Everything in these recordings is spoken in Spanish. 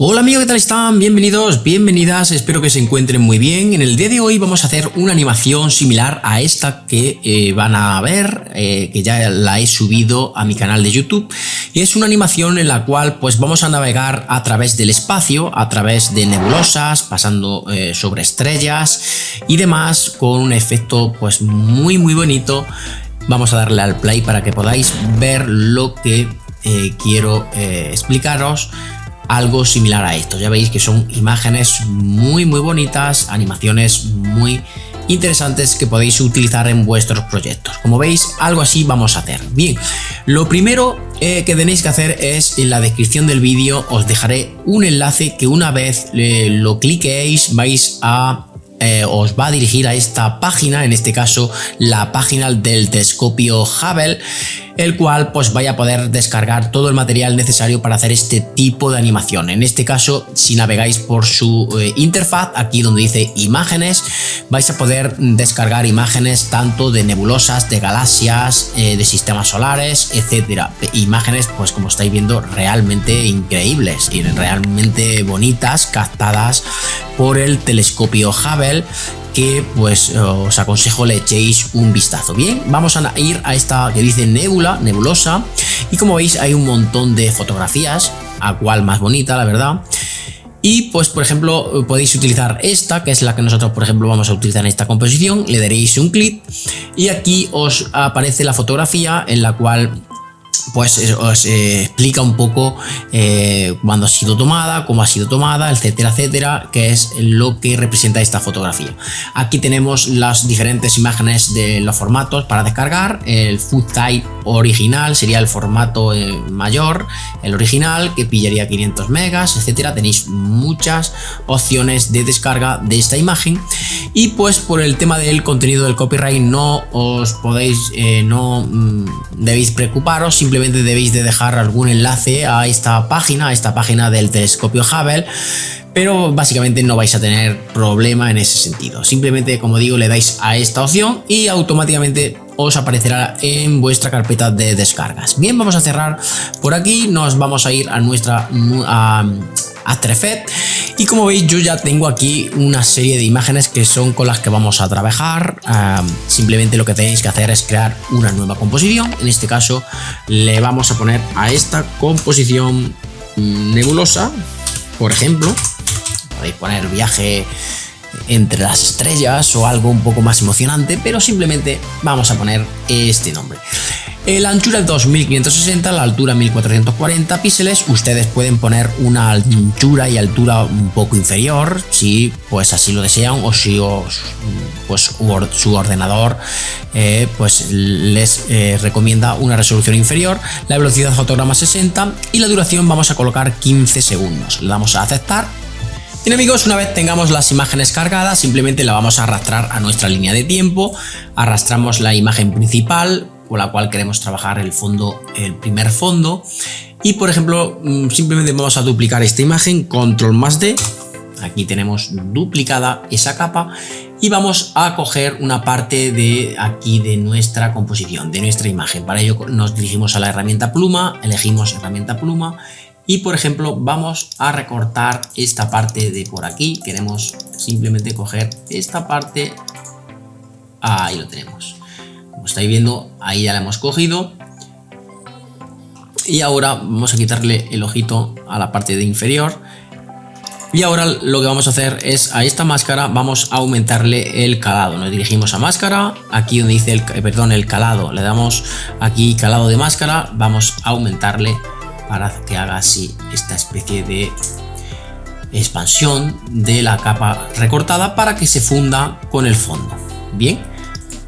Hola amigos, ¿qué tal están? Bienvenidos, bienvenidas, espero que se encuentren muy bien. En el día de hoy vamos a hacer una animación similar a esta que van a ver, que ya la he subido a mi canal de YouTube. Y es una animación en la cual pues vamos a navegar a través del espacio, a través de nebulosas, pasando sobre estrellas y demás, con un efecto pues muy bonito. Vamos a darle al play para que podáis ver lo que quiero explicaros. Algo similar a esto. Ya veis que son imágenes muy bonitas, animaciones muy interesantes que podéis utilizar en vuestros proyectos. Como veis, algo así vamos a hacer. Bien, lo primero que tenéis que hacer es, en la descripción del vídeo os dejaré un enlace que una vez lo cliqueéis os va a dirigir a esta página, en este caso la página del telescopio Hubble, el cual pues vaya a poder descargar todo el material necesario para hacer este tipo de animación. En este caso, si navegáis por su interfaz, aquí donde dice imágenes, vais a poder descargar imágenes tanto de nebulosas, de galaxias, de sistemas solares, etcétera. Imágenes, pues como estáis viendo, realmente increíbles y realmente bonitas, captadas por el telescopio Hubble, que pues os aconsejo le echéis un vistazo. Bien, vamos a ir a esta que dice nebulosa, y como veis hay un montón de fotografías, a cual más bonita la verdad. Y pues por ejemplo podéis utilizar esta, que es la que nosotros por ejemplo vamos a utilizar en esta composición. Le daréis un clic y aquí os aparece la fotografía, en la cual pues os explica un poco cuándo ha sido tomada, cómo ha sido tomada, etcétera, etcétera, que es lo que representa esta fotografía. Aquí tenemos las diferentes imágenes de los formatos para descargar. El Full Type original sería el formato mayor, el original, que pillaría 500 megas, etcétera. Tenéis muchas opciones de descarga de esta imagen. Y pues por el tema del contenido del copyright no os podéis, no debéis preocuparos, simplemente debéis de dejar algún enlace a esta página del telescopio Hubble, pero básicamente no vais a tener problema en ese sentido. Simplemente, como digo, le dais a esta opción y automáticamente os aparecerá en vuestra carpeta de descargas. Bien, vamos a cerrar por aquí, nos vamos a ir a nuestra After Effects, y como veis yo ya tengo aquí una serie de imágenes que son con las que vamos a trabajar. Simplemente lo que tenéis que hacer es crear una nueva composición. En este caso le vamos a poner a esta composición nebulosa, por ejemplo. Podéis poner viaje entre las estrellas o algo un poco más emocionante, pero simplemente vamos a poner este nombre. La anchura es 2560, la altura 1440 píxeles. Ustedes pueden poner una anchura y altura un poco inferior si pues así lo desean, o si su ordenador pues les recomienda una resolución inferior. La velocidad de fotograma 60 y la duración vamos a colocar 15 segundos. Le damos a aceptar. Bien amigos, una vez tengamos las imágenes cargadas, simplemente la vamos a arrastrar a nuestra línea de tiempo. Arrastramos la imagen principal con la cual queremos trabajar el fondo, el primer fondo, y por ejemplo simplemente vamos a duplicar esta imagen, Control+D. Aquí tenemos duplicada esa capa y vamos a coger una parte de aquí de nuestra composición, de nuestra imagen. Para ello nos dirigimos a la herramienta pluma, elegimos herramienta pluma y por ejemplo vamos a recortar esta parte de por aquí. Queremos simplemente coger esta parte, ahí lo tenemos. Como estáis viendo, ahí ya la hemos cogido. Y ahora vamos a quitarle el ojito a la parte de inferior. Y ahora lo que vamos a hacer es, a esta máscara vamos a aumentarle el calado. Nos dirigimos a máscara, aquí donde dice el calado, le damos aquí calado de máscara. Vamos a aumentarle para que haga así esta especie de expansión de la capa recortada para que se funda con el fondo. Bien.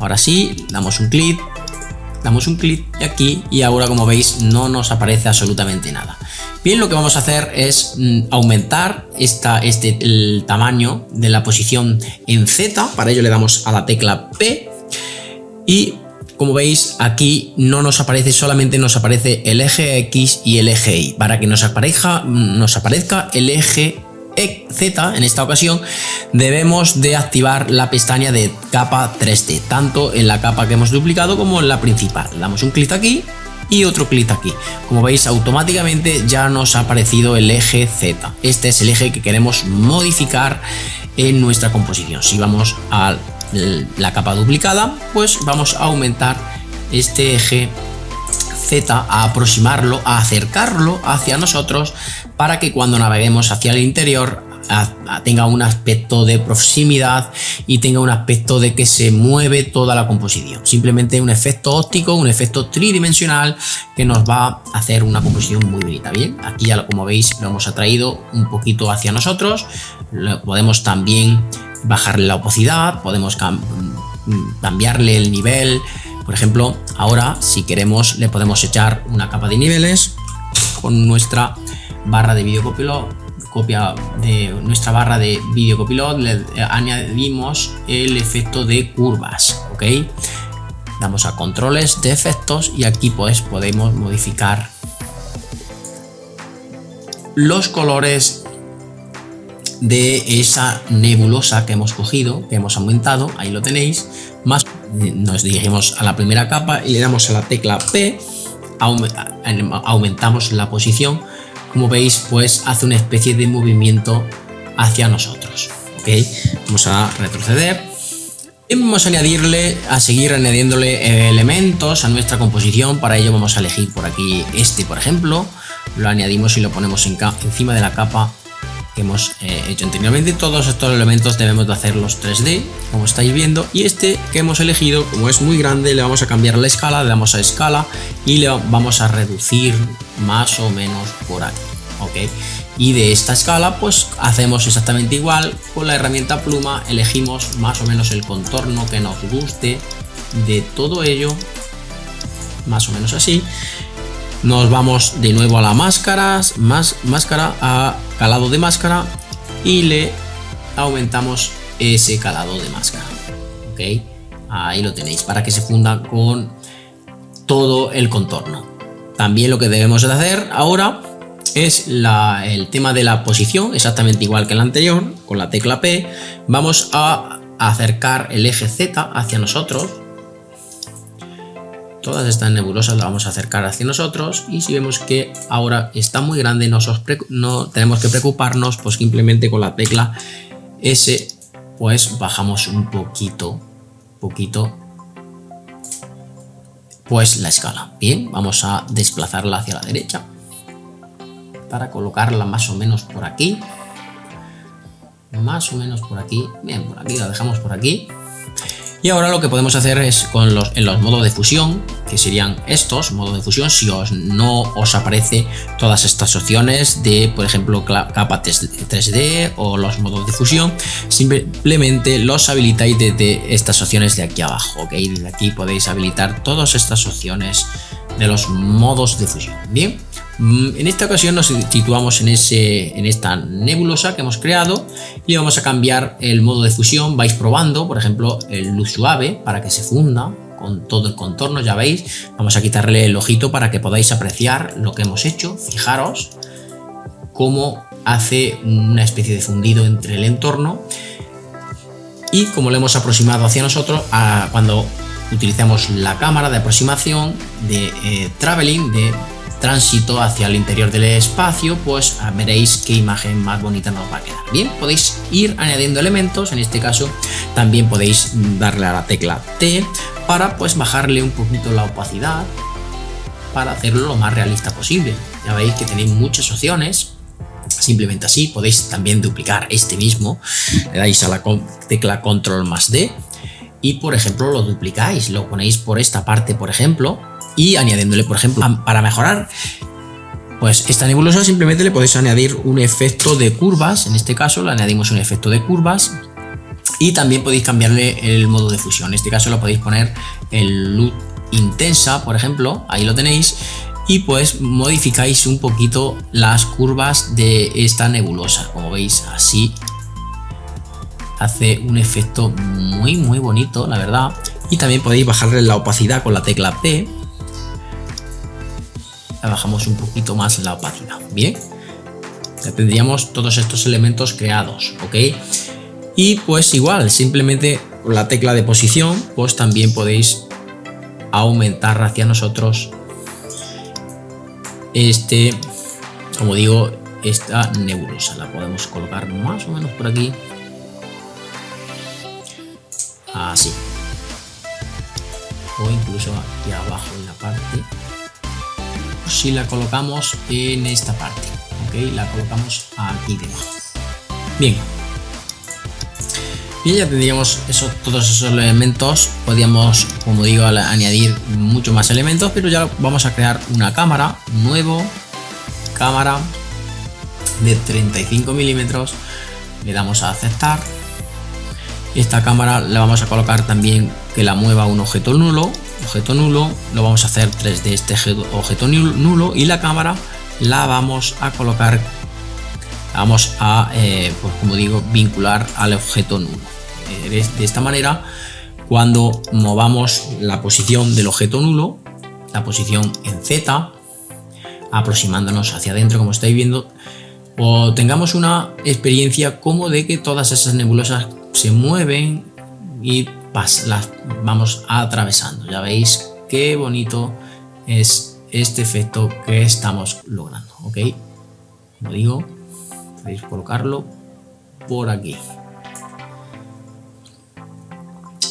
Ahora sí, damos un clic aquí y ahora como veis no nos aparece absolutamente nada. Bien, lo que vamos a hacer es aumentar el tamaño de la posición en Z. Para ello le damos a la tecla P y como veis aquí no nos aparece, solamente nos aparece el eje X y el eje Y. Para que nos aparezca el eje Z en esta ocasión debemos de activar la pestaña de capa 3D, tanto en la capa que hemos duplicado como en la principal. Damos un clic aquí y otro clic aquí. Como veis, automáticamente ya nos ha aparecido el eje Z. Este es el eje que queremos modificar en nuestra composición. Si vamos a la capa duplicada, pues vamos a aumentar este eje Z, a aproximarlo, a acercarlo hacia nosotros para que cuando naveguemos hacia el interior tenga un aspecto de proximidad y tenga un aspecto de que se mueve toda la composición. Simplemente un efecto óptico, un efecto tridimensional que nos va a hacer una composición muy bonita. Bien, aquí ya como veis lo hemos atraído un poquito hacia nosotros. Podemos también bajarle la opacidad, podemos cambiarle el nivel. Por ejemplo, ahora si queremos le podemos echar una capa de niveles con nuestra barra de vídeo copia de nuestra barra de vídeo copilot. Le añadimos el efecto de curvas, ok. Damos a controles de efectos y aquí pues podemos modificar los colores de esa nebulosa que hemos cogido, que hemos aumentado. Ahí lo tenéis. Más nos dirigimos a la primera capa y le damos a la tecla P, aumentamos la posición. Como veis, pues hace una especie de movimiento hacia nosotros, ok. Vamos a retroceder y vamos a seguir añadiéndole elementos a nuestra composición. Para ello vamos a elegir por aquí por ejemplo, lo añadimos y lo ponemos encima de la capa que hemos hecho anteriormente. Todos estos elementos debemos de hacerlos 3D, como estáis viendo, y este que hemos elegido, como es muy grande, le vamos a cambiar la escala, le damos a escala y le vamos a reducir más o menos por aquí, ok. Y de esta escala pues hacemos exactamente igual con la herramienta pluma, elegimos más o menos el contorno que nos guste de todo ello, más o menos así. Nos vamos de nuevo a la máscara, a calado de máscara y le aumentamos ese calado de máscara, ok. Ahí lo tenéis para que se funda con todo el contorno. También lo que debemos de hacer ahora es el tema de la posición, exactamente igual que el anterior. Con la tecla P vamos a acercar el eje Z hacia nosotros. Todas estas nebulosas las vamos a acercar hacia nosotros y si vemos que ahora está muy grande no tenemos que preocuparnos, pues simplemente con la tecla S pues bajamos un poquito pues la escala. Bien, vamos a desplazarla hacia la derecha para colocarla más o menos por aquí, bien, por aquí la dejamos por aquí. Y ahora lo que podemos hacer es en los modos de fusión, que serían estos modos de fusión, si no os aparece todas estas opciones de, por ejemplo, capa 3D o los modos de fusión, simplemente los habilitáis desde estas opciones de aquí abajo, ok. Desde aquí podéis habilitar todas estas opciones de los modos de fusión. Bien, en esta ocasión nos situamos en esta nebulosa que hemos creado y vamos a cambiar el modo de fusión. Vais probando, por ejemplo, el luz suave para que se funda con todo el contorno. Ya veis, vamos a quitarle el ojito para que podáis apreciar lo que hemos hecho. Fijaros cómo hace una especie de fundido entre el entorno y como lo hemos aproximado hacia nosotros cuando utilizamos la cámara de aproximación de traveling, de tránsito hacia el interior del espacio, pues veréis qué imagen más bonita nos va a quedar. Bien, podéis ir añadiendo elementos. En este caso también podéis darle a la tecla T para pues bajarle un poquito la opacidad para hacerlo lo más realista posible. Ya veis que tenéis muchas opciones. Simplemente así podéis también duplicar este mismo, le dais a la tecla control más D y por ejemplo lo duplicáis, lo ponéis por esta parte, por ejemplo, y añadiéndole, por ejemplo, para mejorar pues esta nebulosa, simplemente le podéis añadir un efecto de curvas. En este caso le añadimos un efecto de curvas y también podéis cambiarle el modo de fusión. En este caso lo podéis poner en luz intensa, por ejemplo, ahí lo tenéis, y pues modificáis un poquito las curvas de esta nebulosa. Como veis, así hace un efecto muy bonito, la verdad. Y también podéis bajarle la opacidad con la tecla P. La bajamos un poquito más la opacidad. Bien, ya tendríamos todos estos elementos creados, ok. Y pues igual, simplemente con la tecla de posición pues también podéis aumentar hacia nosotros como digo, esta nebulosa. La podemos colocar más o menos por aquí, así, o incluso aquí abajo en la parte, si la colocamos en esta parte, ok, la colocamos aquí debajo. Bien, ya tendríamos todos esos elementos. Podríamos, como digo, añadir mucho más elementos, pero ya vamos a crear una cámara, cámara de 35 milímetros. Le damos a aceptar. Esta cámara la vamos a colocar también que la mueva un objeto nulo. Lo vamos a hacer 3D este objeto nulo, y la cámara la vamos a colocar, pues como digo, vincular al objeto nulo. De esta manera, cuando movamos la posición del objeto nulo, la posición en Z, aproximándonos hacia adentro, como estáis viendo, o tengamos una experiencia como de que todas esas nebulosas se mueven y las vamos atravesando. Ya veis qué bonito es este efecto que estamos logrando, ok. Como digo, podéis colocarlo por aquí.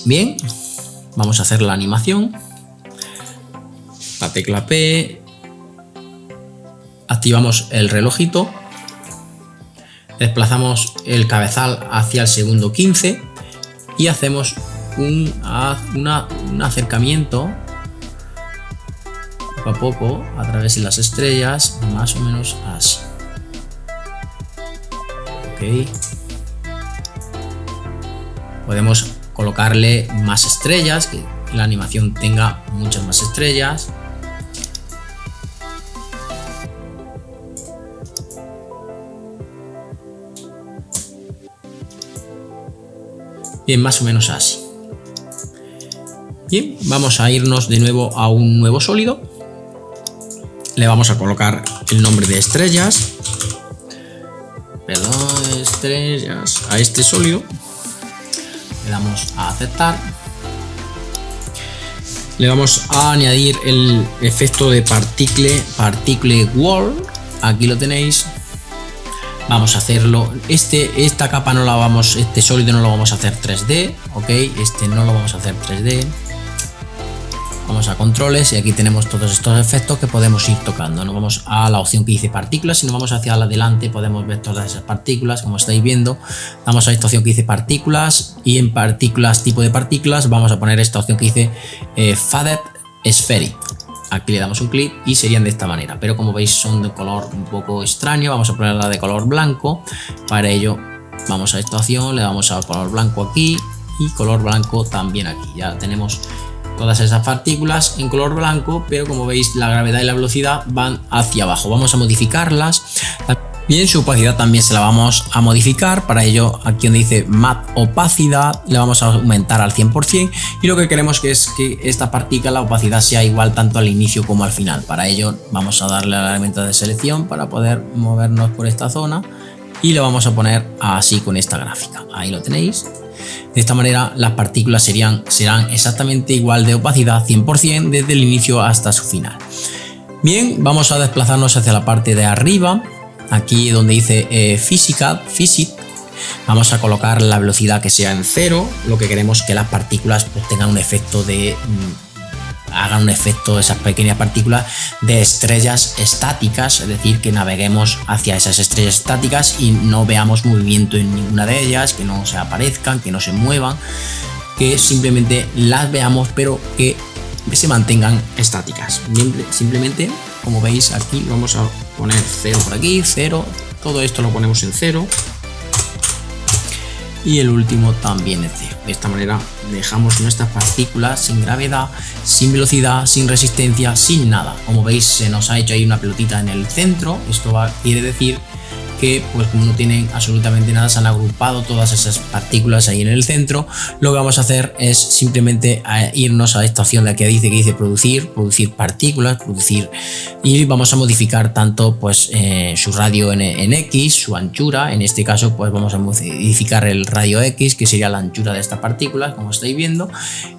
Bien, vamos a hacer la animación. La tecla P, activamos el relojito, desplazamos el cabezal hacia el segundo 15 y hacemos un acercamiento poco a poco a través de las estrellas, más o menos así. Ok, podemos colocarle más estrellas, que la animación tenga muchas más estrellas. Bien, más o menos así. Bien, vamos a irnos de nuevo a un nuevo sólido. Le vamos a colocar el nombre de estrellas. Estrellas a este sólido. Le damos a aceptar. Le vamos a añadir el efecto de particle wall. Aquí lo tenéis. Vamos a hacerlo. Esta capa no la vamos, este sólido no lo vamos a hacer 3D, ok. Este no lo vamos a hacer 3D. Vamos a controles y aquí tenemos todos estos efectos que podemos ir tocando. No vamos a la opción que dice partículas, sino vamos hacia adelante, podemos ver todas esas partículas, como estáis viendo. Vamos a esta opción que dice partículas y en partículas, tipo de partículas, vamos a poner esta opción que dice Faded Sphere. Aquí le damos un clic y serían de esta manera, pero como veis son de color un poco extraño. Vamos a ponerla de color blanco. Para ello vamos a esta opción, le damos a color blanco aquí y color blanco también aquí. Ya tenemos todas esas partículas en color blanco, pero como veis la gravedad y la velocidad van hacia abajo. Vamos a modificarlas. Bien, su opacidad también se la vamos a modificar. Para ello, aquí donde dice Matte opacidad, le vamos a aumentar al 100%. Y lo que queremos es que esta partícula, la opacidad sea igual tanto al inicio como al final. Para ello, vamos a darle al elemento de selección para poder movernos por esta zona. Y lo vamos a poner así con esta gráfica. Ahí lo tenéis. De esta manera, las partículas serán exactamente igual de opacidad, 100%, desde el inicio hasta su final. Bien, vamos a desplazarnos hacia la parte de arriba. Aquí donde dice Physics, vamos a colocar la velocidad que sea en 0. Lo que queremos es que las partículas pues, tengan un efecto hagan un efecto, esas pequeñas partículas, de estrellas estáticas, es decir, que naveguemos hacia esas estrellas estáticas y no veamos movimiento en ninguna de ellas, que no se aparezcan, que no se muevan, que simplemente las veamos pero que se mantengan estáticas. Simplemente, como veis aquí, vamos a poner 0 por aquí, 0, todo esto lo ponemos en 0 y el último también en 0. De esta manera dejamos nuestras partículas sin gravedad, sin velocidad, sin resistencia, sin nada. Como veis, se nos ha hecho ahí una pelotita en el centro. Esto quiere decir que, pues como no tienen absolutamente nada, se han agrupado todas esas partículas ahí en el centro. Lo que vamos a hacer es simplemente irnos a esta opción de aquí que dice producir partículas, y vamos a modificar tanto pues su radio en X, su anchura. En este caso pues vamos a modificar el radio X, que sería la anchura de estas partículas, como estáis viendo,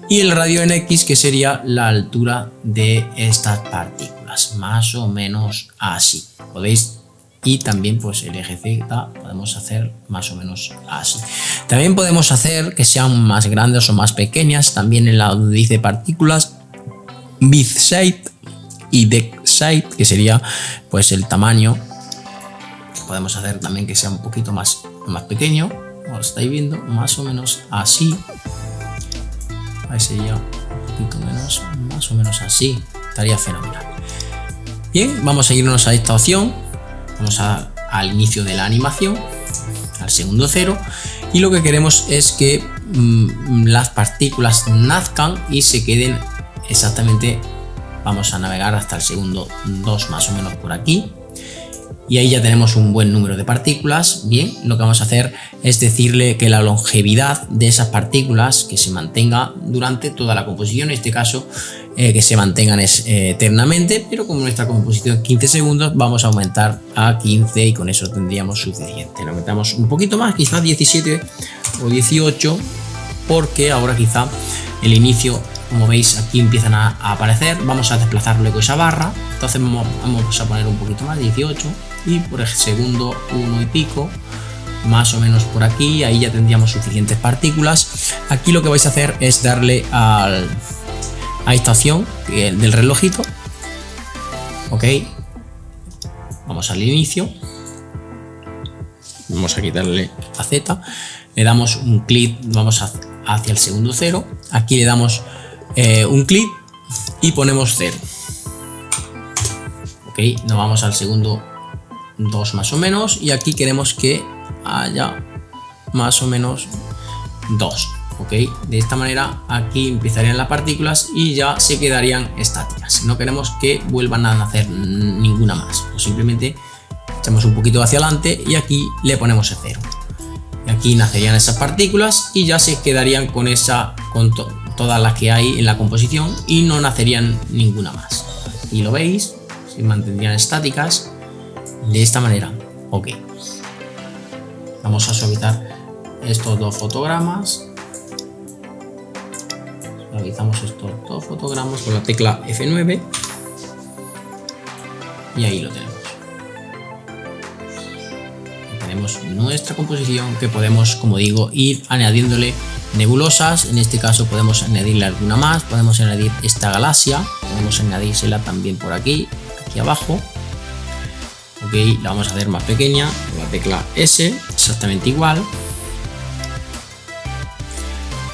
y el radio en X, que sería la altura de estas partículas. partículas, más o menos así. Podéis, y también pues el eje Z podemos hacer más o menos así. También podemos hacer que sean más grandes o más pequeñas, también en la donde dice partículas, width shape y depth shape, que sería pues el tamaño. Podemos hacer también que sea un poquito más pequeño, como lo estáis viendo, más o menos así. Ahí sería un poquito menos, más o menos así, estaría fenomenal. Bien, vamos a irnos a esta opción, vamos al inicio de la animación, al segundo 0, y lo que queremos es que las partículas nazcan y se queden exactamente, vamos a navegar hasta el segundo 2 más o menos por aquí. Y ahí ya tenemos un buen número de partículas. Bien, lo que vamos a hacer es decirle que la longevidad de esas partículas que se mantenga durante toda la composición, en este caso que se mantengan eternamente, pero como nuestra composición es 15 segundos, vamos a aumentar a 15 y con eso tendríamos suficiente. Lo aumentamos un poquito más, quizás 17 o 18, porque ahora quizá el inicio, como veis aquí empiezan a aparecer. Vamos a desplazar luego esa barra, entonces vamos a poner un poquito más, 18, y por el segundo 1 y pico, más o menos por aquí, ahí ya tendríamos suficientes partículas. Aquí lo que vais a hacer es darle a esta opción del relojito, ok, vamos al inicio, vamos a quitarle a Z, le damos un clic, vamos hacia el segundo 0, aquí le damos un clic y ponemos 0, ok, nos vamos al segundo 2 más o menos, y aquí queremos que haya más o menos 2, ok, de esta manera aquí empezarían las partículas y ya se quedarían estáticas. No queremos que vuelvan a nacer ninguna más, o simplemente echamos un poquito hacia adelante y aquí le ponemos el 0, y aquí nacerían esas partículas y ya se quedarían con todas las que hay en la composición y no nacerían ninguna más. Y lo veis, se mantendrían estáticas de esta manera, ok. Vamos a suavizar estos dos fotogramas, suavizamos estos dos fotogramas con la tecla F9 y ahí lo tenemos. Tenemos nuestra composición que podemos, como digo, ir añadiéndole nebulosas. En este caso podemos añadirle alguna más, podemos añadir esta galaxia, podemos añadírsela también por aquí abajo, ok, la vamos a hacer más pequeña con la tecla S, exactamente igual,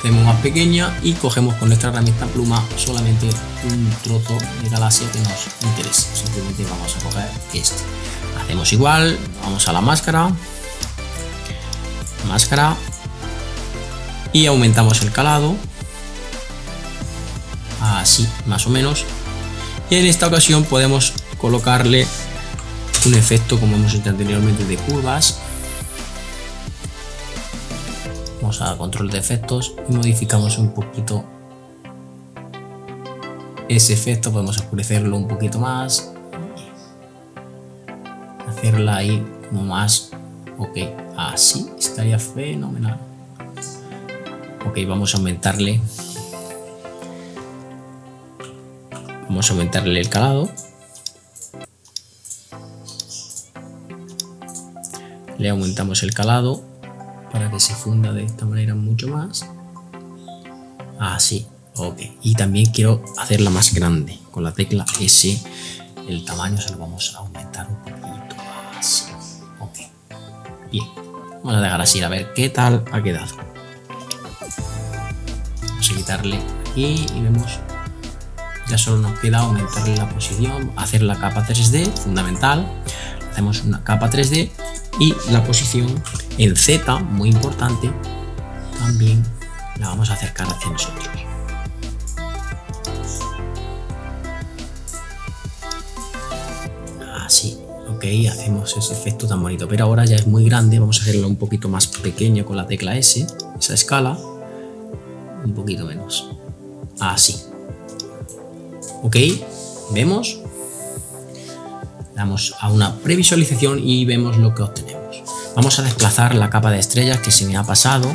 tenemos más pequeña y cogemos con nuestra herramienta pluma solamente un trozo de galaxia que nos interesa, simplemente vamos a coger este, hacemos igual, vamos a la máscara y aumentamos el calado, así más o menos, y en esta ocasión podemos colocarle un efecto como hemos hecho anteriormente de curvas. Vamos a control de efectos y modificamos un poquito ese efecto, podemos oscurecerlo un poquito más, hacerla ahí como más, ok, así estaría fenomenal. Ok, vamos a aumentarle el calado, le aumentamos el calado para que se funda de esta manera mucho más, así, ok, y también quiero hacerla más grande con la tecla S, el tamaño se lo vamos a aumentar un poquito, así, ok, bien, vamos a dejar así a ver qué tal ha quedado. Vamos a quitarle aquí y vemos, ya solo nos queda aumentarle la posición, hacer la capa 3D, fundamental, hacemos una capa 3D y la posición en Z, muy importante, también la vamos a acercar hacia nosotros. Así, ok, hacemos ese efecto tan bonito, pero ahora ya es muy grande, vamos a hacerlo un poquito más pequeño con la tecla S, esa escala, un poquito menos, así, ok, vemos, damos a una previsualización y vemos lo que obtenemos. Vamos a desplazar la capa de estrellas que se me ha pasado,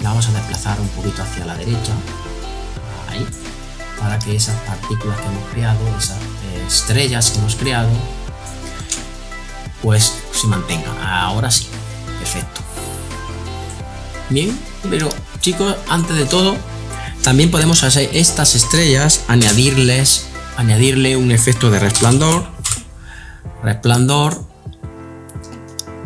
la vamos a desplazar un poquito hacia la derecha, ahí, para que esas partículas que hemos creado, esas estrellas que hemos creado pues se mantenga. Ahora sí, perfecto. Bien, pero chicos, antes de todo también podemos hacer estas estrellas, añadirle un efecto de resplandor.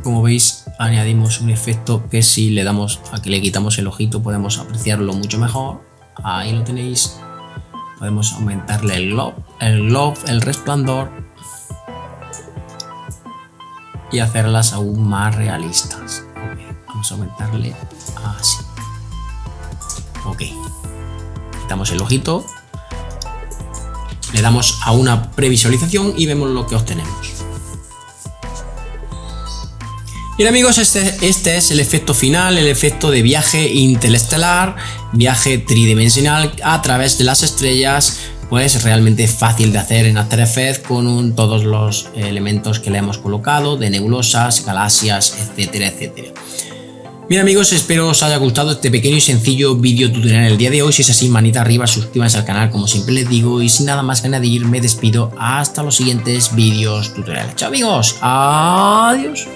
Como veis, añadimos un efecto que si le damos a que le quitamos el ojito podemos apreciarlo mucho mejor. Ahí lo tenéis. Podemos aumentarle el resplandor y hacerlas aún más realistas. Vamos a aumentarle así. Ok. Quitamos el ojito. Le damos a una previsualización y vemos lo que obtenemos. Bien amigos, este es el efecto final, el efecto de viaje interestelar, viaje tridimensional a través de las estrellas, pues realmente fácil de hacer en After Effects con todos los elementos que le hemos colocado, de nebulosas, galaxias, etcétera, etcétera. Bien amigos, espero os haya gustado este pequeño y sencillo vídeo tutorial el día de hoy. Si es así, manita arriba, suscríbanse al canal como siempre les digo, y sin nada más que añadir me despido hasta los siguientes vídeos tutoriales. Chao amigos, adiós.